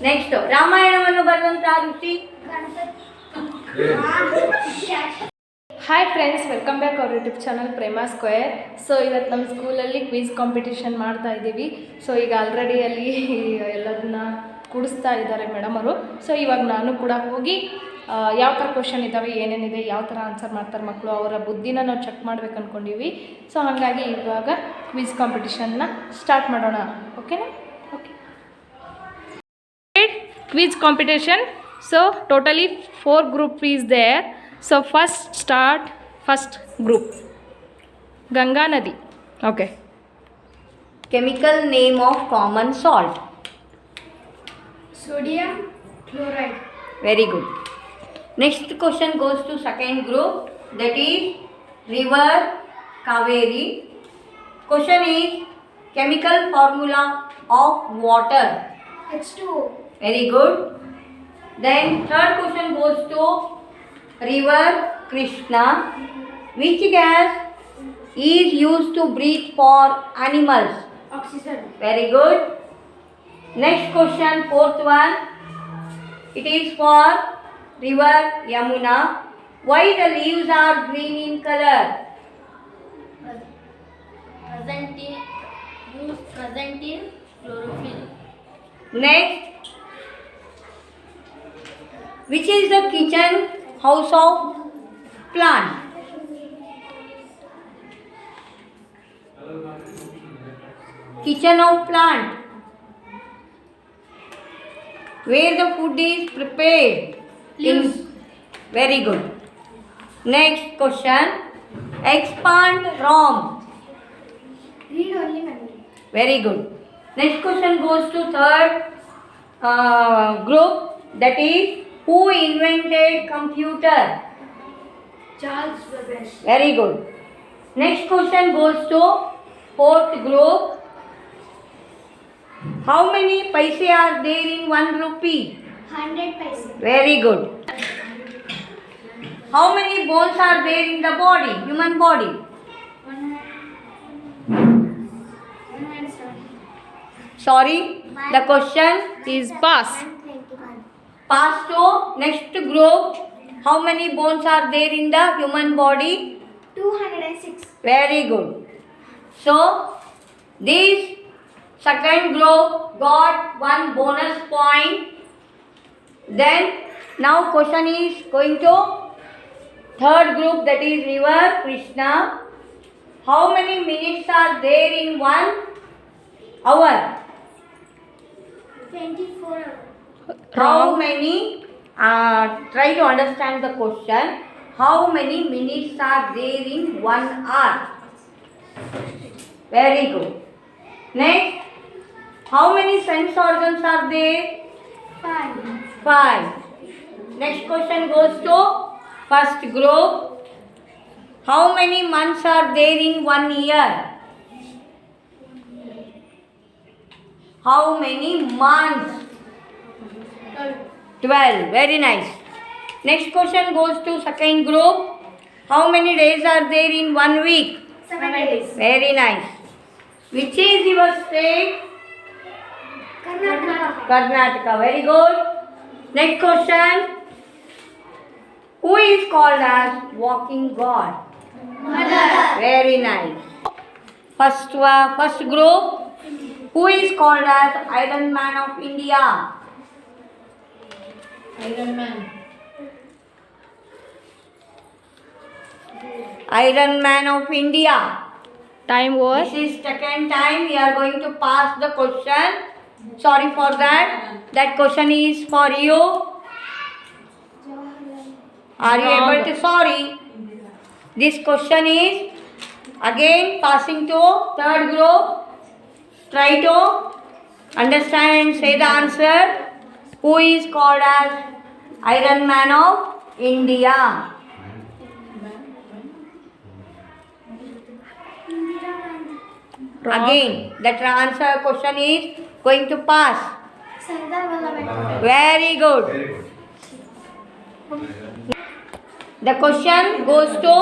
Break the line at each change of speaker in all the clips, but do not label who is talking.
Next ರಾಮಾಯಣವನ್ನು ಬರೆದಂತಹ ಋಷಿ.
Hi friends, welcome back ಅವ್ರ YouTube channel Prema square. So ಇವತ್ತು ನಮ್ಮ ಸ್ಕೂಲಲ್ಲಿ ಕ್ವಿಜ್ ಕಾಂಪಿಟೇಷನ್ ಮಾಡ್ತಾ ಇದ್ದೀವಿ. ಸೊ ಈಗ ಆಲ್ರೆಡಿ ಅಲ್ಲಿ ಎಲ್ಲದನ್ನ ಕೂಡಿಸ್ತಾ ಇದ್ದಾರೆ ಮೇಡಮ್ ಅವರು. ಸೊ ಇವಾಗ ನಾನು ಕೂಡ ಹೋಗಿ ಯಾವ ಥರ ಕ್ವಶನ್ ಇದ್ದಾವೆ, ಏನೇನಿದೆ, ಯಾವ ಥರ ಆನ್ಸರ್ ಮಾಡ್ತಾರೆ ಮಕ್ಕಳು, ಅವರ ಬುದ್ಧಿನ ನಾವು ಚೆಕ್ ಮಾಡ್ಬೇಕು ಅಂದ್ಕೊಂಡಿವಿ. ಸೊ ಹಾಗಾಗಿ ಇವಾಗ ಕ್ವಿಜ್ ಕಾಂಪಿಟೇಷನ್ನ ಸ್ಟಾರ್ಟ್ ಮಾಡೋಣ. ಓಕೆನಾ? Okay. Quiz competition. So totally 4 group is there. So first group Ganga Nadi. Okay.
Chemical name of common salt.
Sodium chloride.
Very good. Next question goes to second group, that is river Kaveri. Question is chemical formula of water.
H2O.
Very good. Then third question goes to river Krishna. Which gas is used to breathe for animals?
Oxygen.
Very good. Next question, fourth one. It is for river Yamuna. Why the leaves are green in color?
Present in chlorophyll.
Next, which is the kitchen house of plant? Kitchen of plant. Where the food is prepared?
Leaves.
Very good. Next question. Expand ROM.
Read only memory.
Very good. Next question goes to third group, that is who invented computer?
Charles Babbage.
Very good. Next question goes to fourth group. How many paise are there in 1 rupee?
100 paise.
Very good. How many bones are there in the body, human body?
107.
Sorry, the question
Is pass.
121.
pass to next group. How many bones are there in the human body?
206.
Very good. So, this second group got 1 bonus point. Then, now question is going to third group, that is river Krishna. How many minutes are there in 1 hour?
24 hours.
How many, try to understand the question. How many minutes are there in 1 hour? Very good. Next, how many sense organs are there? 5. Next question goes to first group. How many months are there in 1 year? How many months? 12. Very nice. Next question goes to second group. How many days are there in 1 week?
7 days.
Very nice. Which is your state?
Karnataka.
Karnataka. Very good. Next question. Who is called as walking god?
Mother.
Very nice. First group. Who is called as Iron Man of India?
Iron Man.
Iron Man of India.
Time was
This is second time we are going to pass the question. Sorry for that. That question is for you. Are you able to? Sorry. This question is again passing to third group. Try to understand and say the answer. Who is called as Iron Man of India? Again, that answer question is going to pass.
Sardar Vallabhbhai Patel.
Very good. The question goes to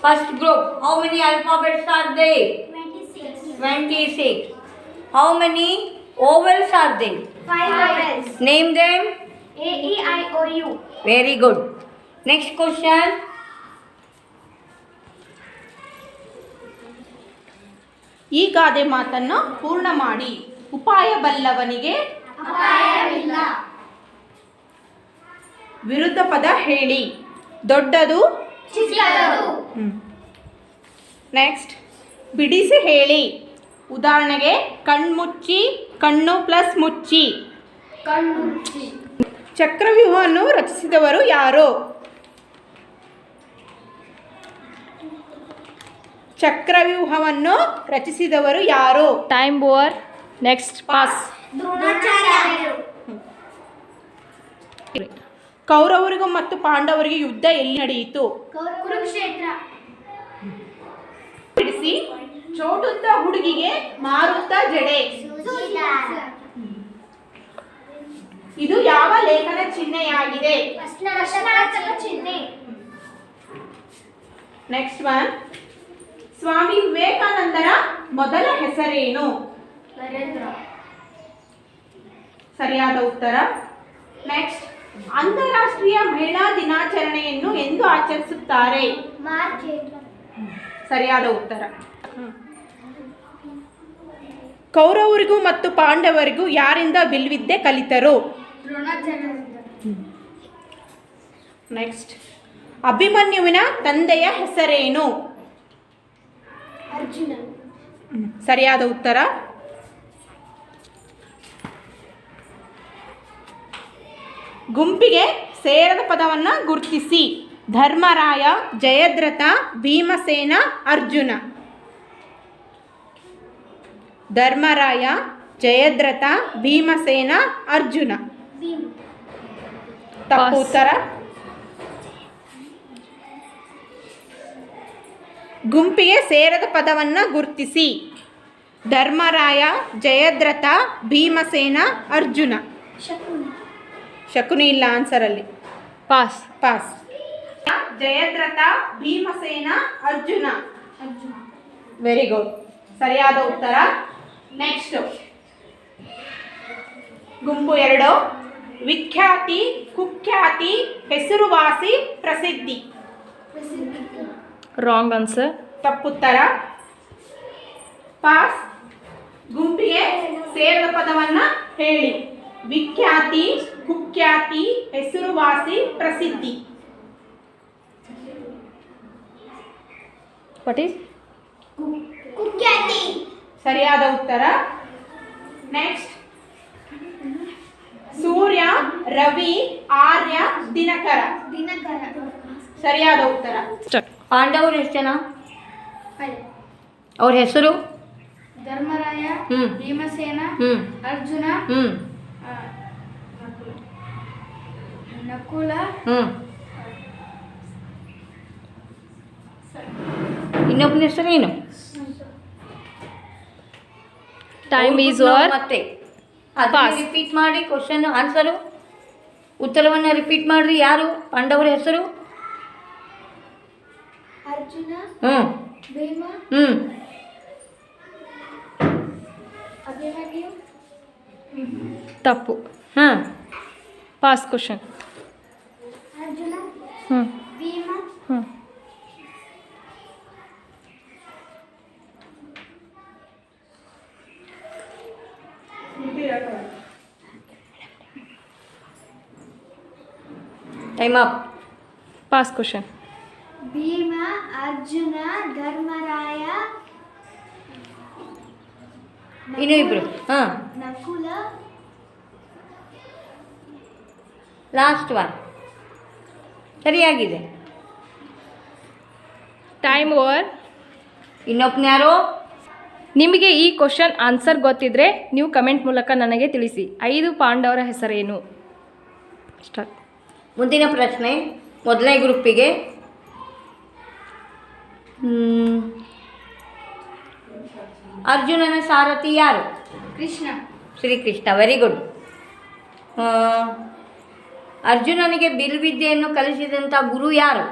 first group. How many alphabets are there?
26.
26. How many Ovels are they?
5 vowels.
Name them.
A, E, I, O, U.
Very good. Next question.
ಈ ಗಾದೆ ಮಾತನ್ನು ಪೂರ್ಣ ಮಾಡಿ. ಉಪಾಯ ಬಲ್ಲವನಿಗೆ
ಅಪಾಯವಿಲ್ಲ.
ವಿರುದ್ಧ ಪದ ಹೇಳಿ. ದೊಡ್ಡದು.
ಚಿಕ್ಕದು.
ನೆಕ್ಸ್ಟ್, ಬಿಡಿಸಿ ಹೇಳಿ. ಉದಾಹರಣೆಗೆ ಕಣ್ಮುಚ್ಚಿ, ಕಣ್ಣು ಪ್ಲಸ್ ಮುಚ್ಚಿ.
ಕಣ್ಣುಚ್ಚಿ.
ಚಕ್ರವ್ಯೂಹವನ್ನು ರಚಿಸಿದವರು ಯಾರು? ಚಕ್ರವ್ಯೂಹವನ್ನು ರಚಿಸಿದವರು ಯಾರು?
Time over. Next pass.
ದ್ರೋಣಾಚಾರ್ಯರು.
ಕೌರವರಿಗೂ ಮತ್ತು ಪಾಂಡವರಿಗೆ ಯುದ್ಧ ಎಲ್ಲಿ ನಡೆಯಿತು?
ಕುರುಕ್ಷೇತ್ರ.
ಬಿಡಿಸಿ. ಚೋಟುದ್ದ ಹುಡುಗಿಗೆ ಮಾರುತ್ತ ಜಡೆ. ಇದು ಯಾವ ಲೇಖನ ಚಿಹ್ನೆಯಾಗಿದೆ?
ಪ್ರಶ್ನಾರ್ಥಕ ಚಿಹ್ನೆ.
ನೆಕ್ಸ್ಟ್ ಒನ್, ಸ್ವಾಮಿ ವಿವೇಕಾನಂದರ ಮೊದಲ ಹೆಸರೇನು?
ನರೇಂದ್ರ.
ಸರಿಯಾದ ಉತ್ತರ. ನೆಕ್ಸ್ಟ್, ಅಂತಾರಾಷ್ಟ್ರೀಯ ಮಹಿಳಾ ದಿನಾಚರಣೆಯನ್ನು ಎಂದು ಆಚರಿಸುತ್ತಾರೆ?
ಮಾರ್ಚ್ 8.
ಸರಿಯಾದ ಉತ್ತರ. ಕೌರವರಿಗೂ ಮತ್ತು ಪಾಂಡವರಿಗೂ ಯಾರಿಂದ ಬಿಲ್ವಿದ್ಯೆ ಕಲಿತರು?
ದ್ರೋಣಾಚಾರ್ಯರಿಂದ.
ನೆಕ್ಸ್ಟ್, ಅಭಿಮನ್ಯುವಿನ ತಂದೆಯ ಹೆಸರೇನು?
ಅರ್ಜುನ.
ಸರಿಯಾದ ಉತ್ತರ. ಗುಂಪಿಗೆ ಸೇರದ ಪದವನ್ನು ಗುರುತಿಸಿ. ಧರ್ಮರಾಯ, ಜಯದ್ರಥ, ಭೀಮಸೇನ, ಅರ್ಜುನ. ಧರ್ಮರಾಯ, ಜಯದ್ರಥ, ಭೀಮಸೇನ, ಅರ್ಜುನ.
ಭೀಮ್.
ತಪ್ಪು
Pass.
ಉತ್ತರ. ಗುಂಪಿಗೆ ಸೇರದ ಪದವನ್ನು ಗುರುತಿಸಿ. ಧರ್ಮರಾಯ, ಜಯದ್ರಥ, ಭೀಮಸೇನ, ಅರ್ಜುನ.
ಶಕುನಿ.
ಶಕುನಿ ಇಲ್ಲ ಆನ್ಸರಲ್ಲಿ.
Pass.
Pass. Jayadratha, Bhimasena, Arjuna.
Arjuna.
Very good. ಸರಿಯಾದ ಉತ್ತರ. ನೆಕ್ಸ್ಟ್, ಗುಂಪು 2, ವಿಖ್ಯಾತಿ, ಕುಖ್ಯಾತಿ, ಹೆಸರುವಾಸಿ, ಪ್ರಸಿದ್ಧಿ.
Wrong answer.
ತಪ್ಪುತ್ತರ. ಪಾಸ್. ಗುಂಪಿಗೆ ಸೇರದ ಪದವನ್ನ ಹೇಳಿ. ವಿಖ್ಯಾತಿ, ಕುಖ್ಯಾತಿ, ಹೆಸರುವಾಸಿ, ಪ್ರಸಿದ್ಧಿ.
What is?
ಕುಖ್ಯಾತಿ.
ಸರಿಯಾದ ಉತ್ತರ. ನೆಕ್ಸ್ಟ್, ಸೂರ್ಯ, ರವಿ, ಆರ್ಯ, ದಿನಕರ.
ದಿನಕರ.
ಸರಿಯಾದ ಉತ್ತರ.
ಪಾಂಡವರು ಎಷ್ಟು ಜನ?
5.
ಅವ್ರ ಹೆಸರು?
ಧರ್ಮರಾಯ,
ಹ್ಮ್.
ಭೀಮಸೇನ,
ಹ್ಮ್
ಅರ್ಜುನ,
ಹ್ಮ್
ನಕುಲ,
ಹ್ಮ್ ಇನ್ನೊಬ್ಬನ ಹೆಸರೇನು?
ಟೈಮ್ ಈಸ್
ನಾವು
ಓವರ್.
ಮತ್ತೆ
Pass.
ರಿಪೀಟ್ ಮಾಡಿ ಕ್ವಶನ್ ಆನ್ಸರು ಉತ್ತರವನ್ನು ರಿಪೀಟ್ ಮಾಡ್ರಿ. ಯಾರು ಪಾಂಡವರ ಹೆಸರು?
ಅರ್ಜುನ,
ಹ್ಮ್
ಭೀಮ,
ಹ್ಮ್
ಅಭಿಮನ್ಯು,
ತಪ್ಪು.
ಹಾಂ
ಪಾಸ್ ಕ್ವಶನ್.
ಅರ್ಜುನ,
ಹ್ಞೂ
ಭೀಮ,
ಹ್ಞೂ
time up.
Pass question.
Bhima, Arjuna, Dharmaraya,
ಇನ್ನೂ ಇಬ್ರು. ಹಾಂ
ನಕುಲ,
ಲಾಸ್ಟ್ ಒನ್ ಸರಿಯಾಗಿದೆ.
Time over.
ಇನ್ನೊಬ್ಬನ ಯಾರು?
ನಿಮಗೆ ಈ ಕ್ವಶನ್ ಆನ್ಸರ್ ಗೊತ್ತಿದ್ರೆ ನೀವು ಕಮೆಂಟ್ ಮೂಲಕ ನನಗೆ ತಿಳಿಸಿ. 5 ಪಾಂಡವರ ಹೆಸರೇನು? ಸ್ಟಾರ್ಟ್.
ಮುಂದಿನ ಪ್ರಶ್ನೆ ಮೊದಲನೇ ಗ್ರೂಪಿಗೆ. ಅರ್ಜುನನ ಸಾರಥಿ ಯಾರು?
ಕೃಷ್ಣ.
ಶ್ರೀಕೃಷ್ಣ. Very good. ಅರ್ಜುನನಿಗೆ ಬಿಲ್ವಿದ್ಯೆಯನ್ನು ಕಲಿಸಿದಂಥ ಗುರು ಯಾರು?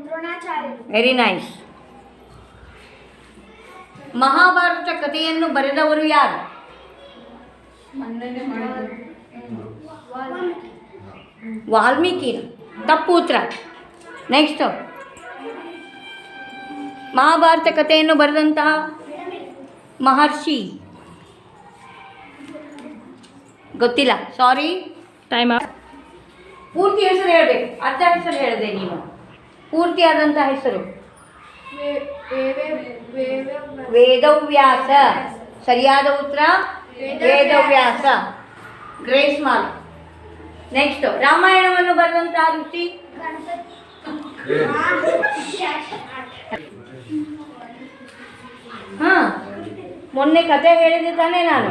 ದ್ರೋಣಾಚಾರ್ಯರು.
Very nice. ಮಹಾಭಾರತ ಕಥೆಯನ್ನು ಬರೆದವರು ಯಾರು? ವಾಲ್ಮೀಕಿನ ತಪ್ಪು ಉತ್ತರ. ನೆಕ್ಸ್ಟ್, ಮಹಾಭಾರತ ಕಥೆಯನ್ನು ಬರೆದಂತಹ ಮಹರ್ಷಿ ಗೊತ್ತಿಲ್ಲ, ಸಾರಿ.
ಟೈಮ್
ಪೂರ್ತಿ ಹೆಸರು ಹೇಳಬೇಕು, ಅರ್ಧ ಹೆಸರು ಹೇಳಿದೆ ನೀನು. ಪೂರ್ತಿ ಆದಂಥ ಹೆಸರು ವೇದವ್ಯಾಸ. ಸರಿಯಾದ ಉತ್ತರ ವೇದವ್ಯಾಸ. Grace mark. ನೆಕ್ಸ್ಟ್, ರಾಮಾಯಣವನ್ನು ಬರೆದಂತಹ ಋಷಿ ಹಾ, ಮೊನ್ನೆ ಕತೆ ಹೇಳಿದೆ ತಾನೇ ನಾನು.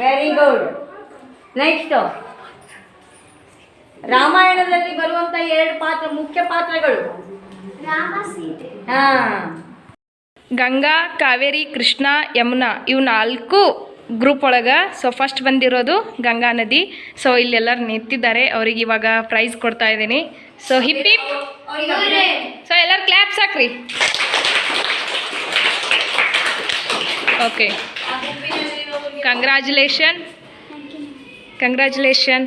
Very good. ನೆಕ್ಸ್ಟ್, ರಾಮಾಯಣದಲ್ಲಿ ಬರುವಂತ 2 ಮುಖ್ಯ ಪಾತ್ರಗಳು.
ರಾಮ ಸೀತೆ.
ಹಾ,
ಗಂಗಾ, ಕಾವೇರಿ, ಕೃಷ್ಣ, ಯಮುನಾ ಇವು 4 ಗ್ರೂಪ್ ಒಳಗೆ. ಸೊ ಫಸ್ಟ್ ಬಂದಿರೋದು ಗಂಗಾ ನದಿ. ಸೊ ಇಲ್ಲೆಲ್ಲರೂ ನಿಂತಿದ್ದಾರೆ, ಅವ್ರಿಗೆ ಇವಾಗ ಪ್ರೈಸ್ ಕೊಡ್ತಾ ಇದ್ದೀನಿ. So hip hip. ಸೊ ಎಲ್ಲರೂ ಕ್ಲ್ಯಾಪ್ಸ್ ಹಾಕ್ರಿ. Okay, congratulation, congratulation,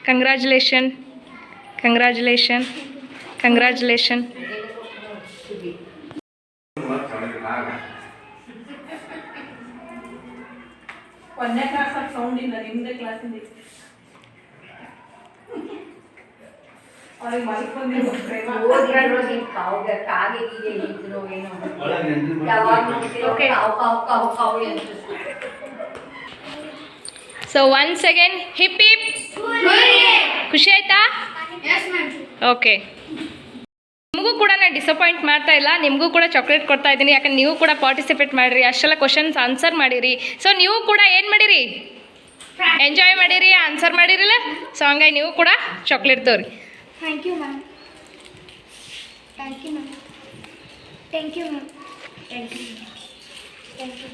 congratulation, congratulation, congratulation.
ಒಂದನೇ ಕ್ಲಾಸ್ ಸೌಂಡ್ ಇಲ್ಲ, ನಿಮ್ಮದೇ ಕ್ಲಾಸಿಂದ ಅವ್ರಿಗೆ ಮಲ್ಕೊಂಡಿರೋ Prema.
So once again hip hip. ಖುಷಿ ಆಯ್ತಾ? ಓಕೆ, ನಿಮಗೂ ಕೂಡ ನಾನು ಡಿಸಪಾಯಿಂಟ್ ಮಾಡ್ತಾ ಇಲ್ಲ, ನಿಮಗೂ ಕೂಡ ಚಾಕ್ಲೇಟ್ ಕೊಡ್ತಾ ಇದ್ದೀನಿ. ಯಾಕಂದ್ರೆ ನೀವು ಕೂಡ ಪಾರ್ಟಿಸಿಪೇಟ್ ಮಾಡಿರಿ, ಅಷ್ಟೆಲ್ಲ ಕ್ವಶನ್ಸ್ ಆನ್ಸರ್ ಮಾಡಿರಿ. ಸೊ ನೀವು ಕೂಡ ಏನು ಮಾಡಿರಿ, ಎಂಜಾಯ್ ಮಾಡಿರಿ, ಆನ್ಸರ್ ಮಾಡಿರಿಲ್ಲ. ಸೊ ಹಂಗಾಗಿ ನೀವು ಕೂಡ ಚಾಕ್ಲೇಟ್ ತೋರಿ.
Thank you ma'am. Thank you ma'am. Thank you ma'am. Thank you. Thank you.